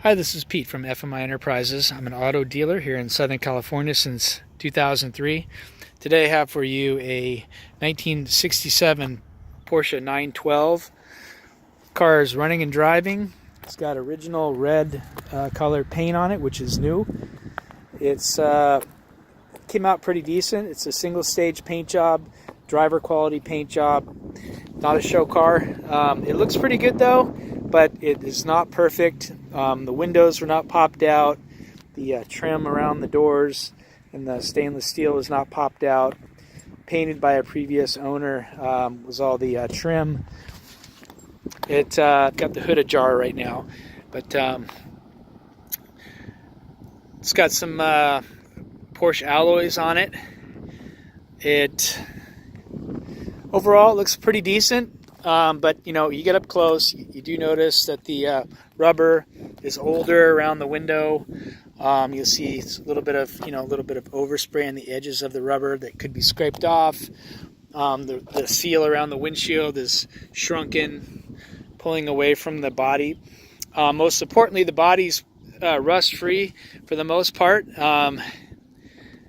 Hi, this is Pete from FMI Enterprises. I'm an auto dealer here in Southern California since 2003. Today I have for you a 1967 Porsche 912. Car is running and driving. It's got original red color paint on it, which is new. It's came out pretty decent. It's a single stage paint job, driver quality paint job. Not a show car. It looks pretty good though, but it is not perfect. The windows were not popped out. The trim around the doors and the stainless steel is not popped out. Painted by a previous owner was all the trim. It got the hood ajar right now, but it's got some Porsche alloys on it. Overall it looks pretty decent, but you get up close, you do notice that the rubber is older around the window. You'll see a little bit of overspray on the edges of the rubber that could be scraped off. The seal around the windshield is shrunken, pulling away from the body. Most importantly, the body's rust free for the most part.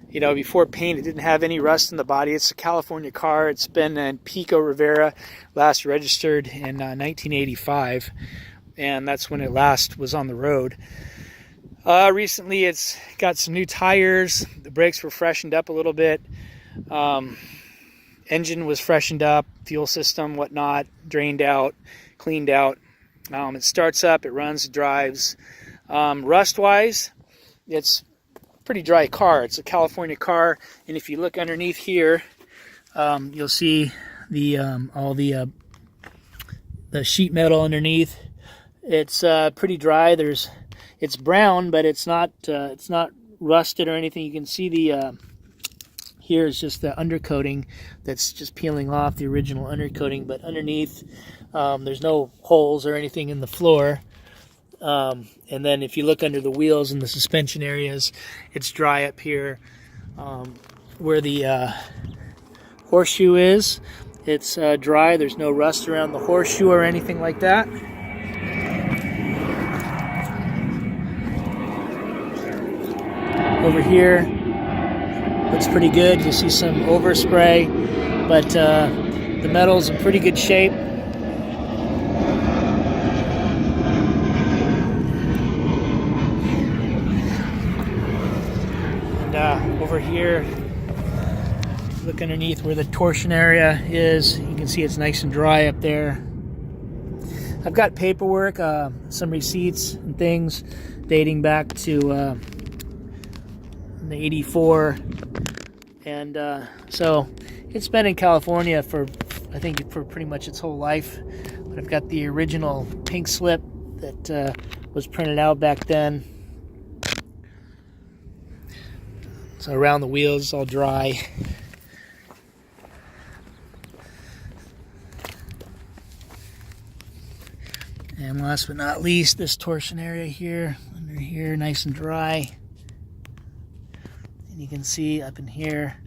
Before paint, it didn't have any rust in the body. It's a California car. It's been in Pico Rivera, last registered in 1985, and that's when it last was on the road. Recently, it's got some new tires. The brakes were freshened up a little bit. Engine was freshened up. Fuel system, whatnot, drained out, cleaned out. It starts up, it runs, it drives. Rust-wise, it's pretty dry car. It's a California car, and if you look underneath here, you'll see the all the sheet metal underneath. It's pretty dry. It's brown, but it's not rusted or anything. You can see the here is just the undercoating that's just peeling off, the original undercoating, but underneath there's no holes or anything in the floor. And then if you look under the wheels and the suspension areas, it's dry up here where the horseshoe is. It's dry. There's no rust around the horseshoe or anything like that. Over here looks pretty good. You see some overspray, but the metal's in pretty good shape. Over here, look underneath where the torsion area is. You can see it's nice and dry up there. I've got paperwork, some receipts and things dating back to the '84, and so it's been in California for, I think, for pretty much its whole life. But I've got the original pink slip that was printed out back then. So around the wheels, it's all dry. And last but not least, this torsion area here, under here, nice and dry. And you can see up in here,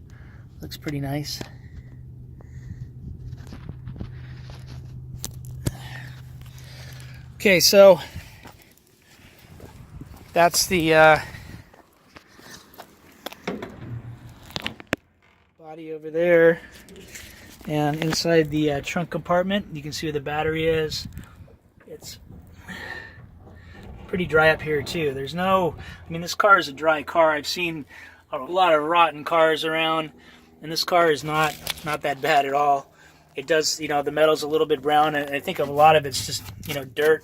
looks pretty nice. Okay, so that's the body over there, and inside the trunk compartment you can see where the battery is. It's pretty dry up here too. There's no, this car is a dry car. I've seen a lot of rotten cars around, and this car is not that bad at all. It does, the metal's a little bit brown, and I think a lot of it's just dirt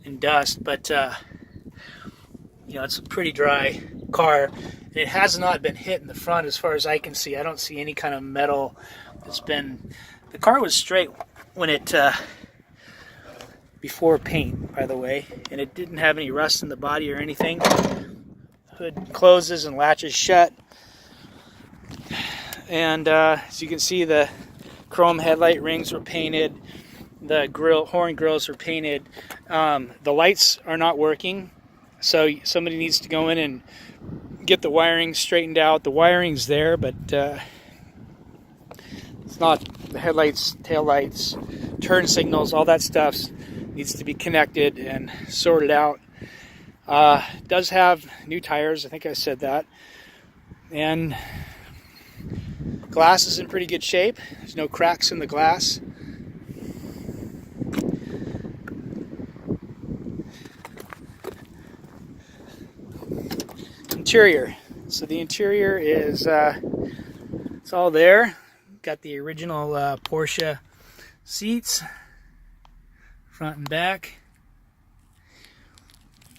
and dust, but it's a pretty dry car. It has not been hit in the front as far as I can see. I don't see any kind of metal that's been... The car was straight when it... before paint, by the way. And it didn't have any rust in the body or anything. Hood closes and latches shut. And as you can see, the chrome headlight rings were painted. The horn grills were painted. The lights are not working. So somebody needs to go in and get the wiring straightened out. The wiring's there, but it's not. The headlights, taillights, turn signals, all that stuff needs to be connected and sorted out. Does have new tires, I think I said that. And glass is in pretty good shape. There's no cracks in the glass. Interior. So the interior is it's all there. Got the original Porsche seats, front and back.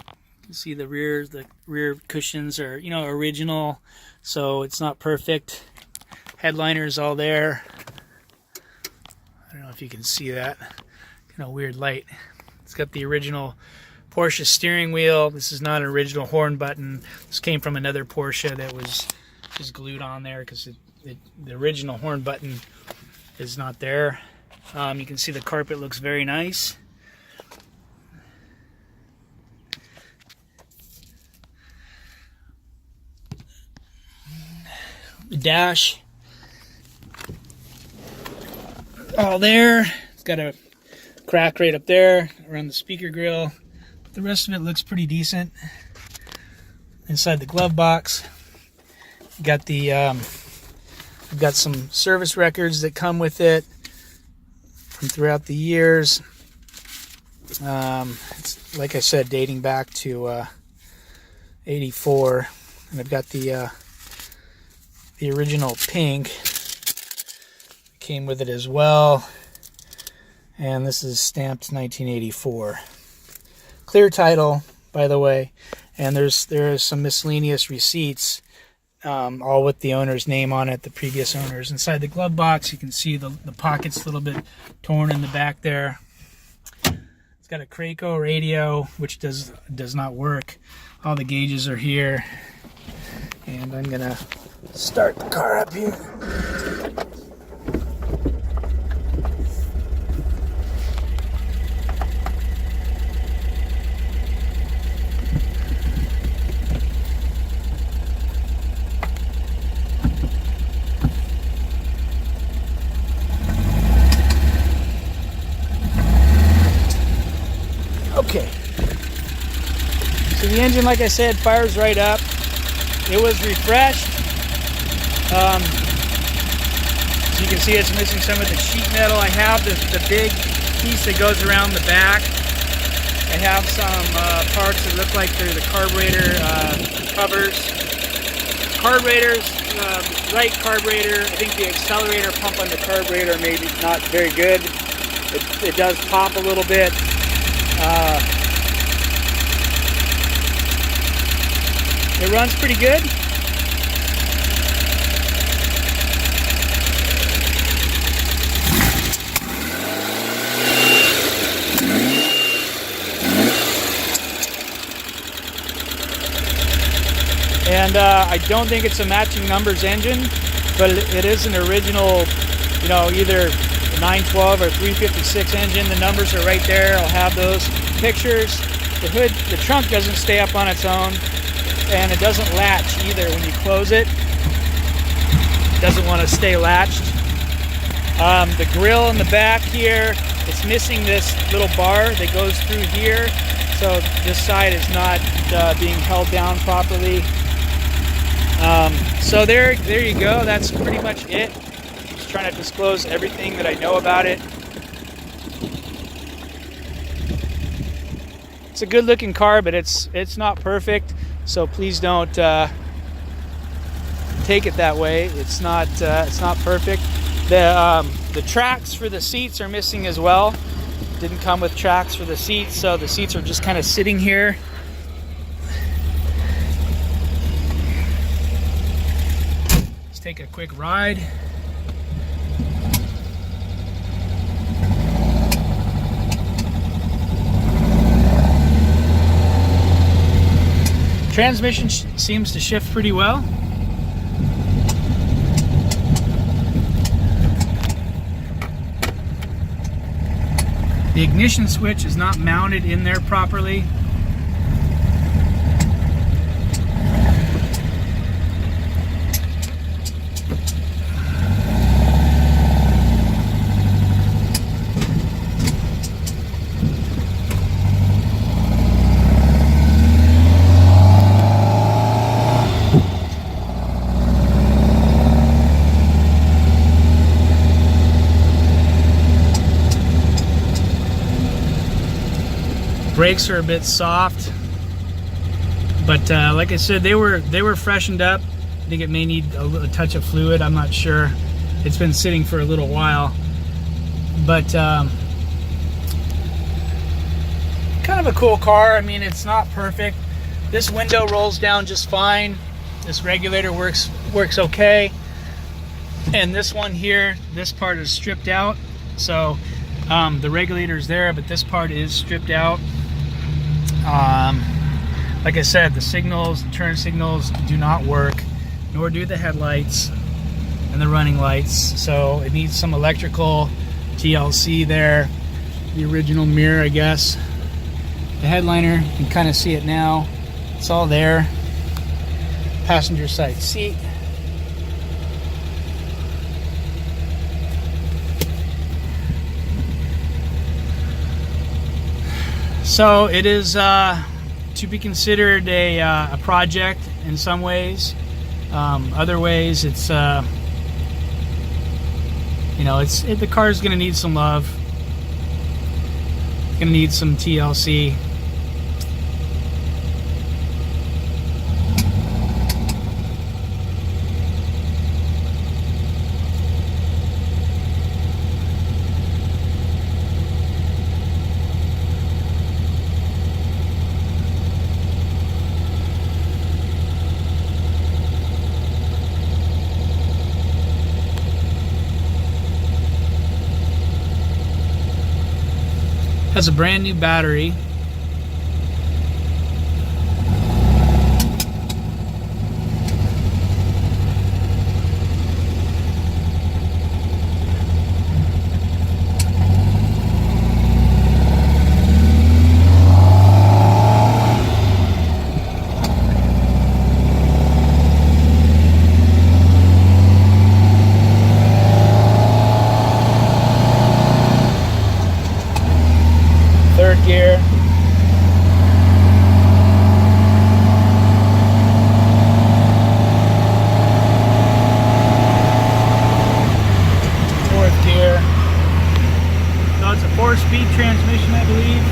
You can see the rear cushions are, you know, original, so it's not perfect. Headliner's all there. I don't know if you can see that. Kind of weird light. It's got the original Porsche steering wheel. This is not an original horn button. This came from another Porsche that was just glued on there because the original horn button is not there. You can see the carpet looks very nice. The dash, all there. It's got a crack right up there around the speaker grill. The rest of it looks pretty decent. Inside the glove box, you got the I've got some service records that come with it from throughout the years. It's, like I said, dating back to 84, and I've got the original pink came with it as well, and this is stamped 1984. Clear title, by the way, and there is some miscellaneous receipts, all with the owner's name on it, the previous owners. Inside the glove box, you can see the pockets a little bit torn in the back there. It's got a Kraco radio, which does not work. All the gauges are here, and I'm gonna start the car up here. Okay, so the engine, like I said, fires right up. It was refreshed. So you can see it's missing some of the sheet metal. I have the big piece that goes around the back. I have some parts that look like they're the carburetor covers. Carburetors, right carburetor. I think the accelerator pump on the carburetor maybe not very good. It does pop a little bit. It runs pretty good. And I don't think it's a matching numbers engine, but it is an original, you know, either 912 or 356 engine. The numbers are right there. I'll have those pictures. The hood, the trunk doesn't stay up on its own, and it doesn't latch either when you close it. It doesn't want to stay latched. The grill in the back here, it's missing this little bar that goes through here, so this side is not being held down properly. So there you go. That's pretty much it. Just trying to disclose everything that I know about it. It's a good looking car, but it's not perfect, so please don't take it that way. It's not perfect. The tracks for the seats are missing as well. Didn't come with tracks for the seats, so the seats are just kind of sitting here. Let's take a quick ride. Transmission seems to shift pretty well. The ignition switch is not mounted in there properly. brakes are a bit soft, but like I said, they were freshened up. I think it may need a touch of fluid. I'm not sure. It's been sitting for a little while, but kind of a cool car. I mean, it's not perfect. This window rolls down just fine. This regulator works okay. And this one here, this part is stripped out. So the regulator is there, but this part is stripped out. Like I said, the signals, the turn signals do not work, nor do the headlights and the running lights. So it needs some electrical TLC there. The original mirror, I guess. The headliner, you can kind of see it now. It's all there. Passenger side seat. So it is to be considered a project in some ways. Other ways, it's you know, the car is going to need some love. It's going to need some TLC. Has a brand new battery. Third gear. Fourth gear. So it's a 4-speed transmission, I believe.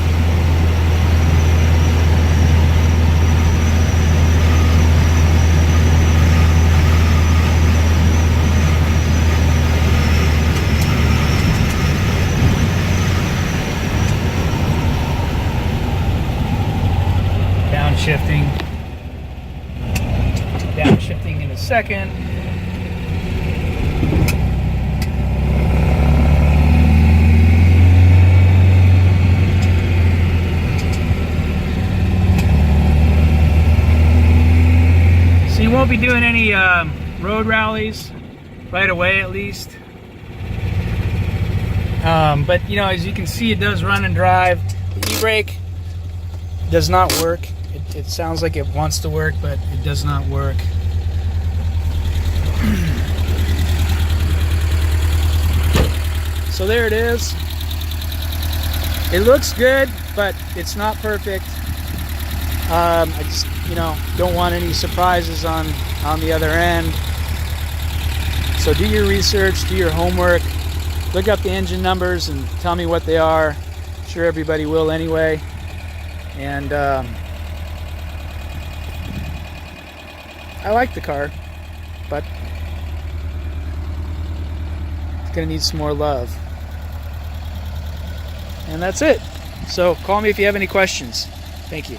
Downshifting in a second. So you won't be doing any road rallies right away, at least. But you know, as you can see, it does run and drive. The e-brake does not work. It sounds like it wants to work, but it does not work. So there it is. It looks good, but it's not perfect. I just, you know, don't want any surprises on the other end. So do your research, do your homework, look up the engine numbers and tell me what they are. I'm sure everybody will anyway. And I like the car, but it's gonna need some more love. And that's it. So call me if you have any questions. Thank you.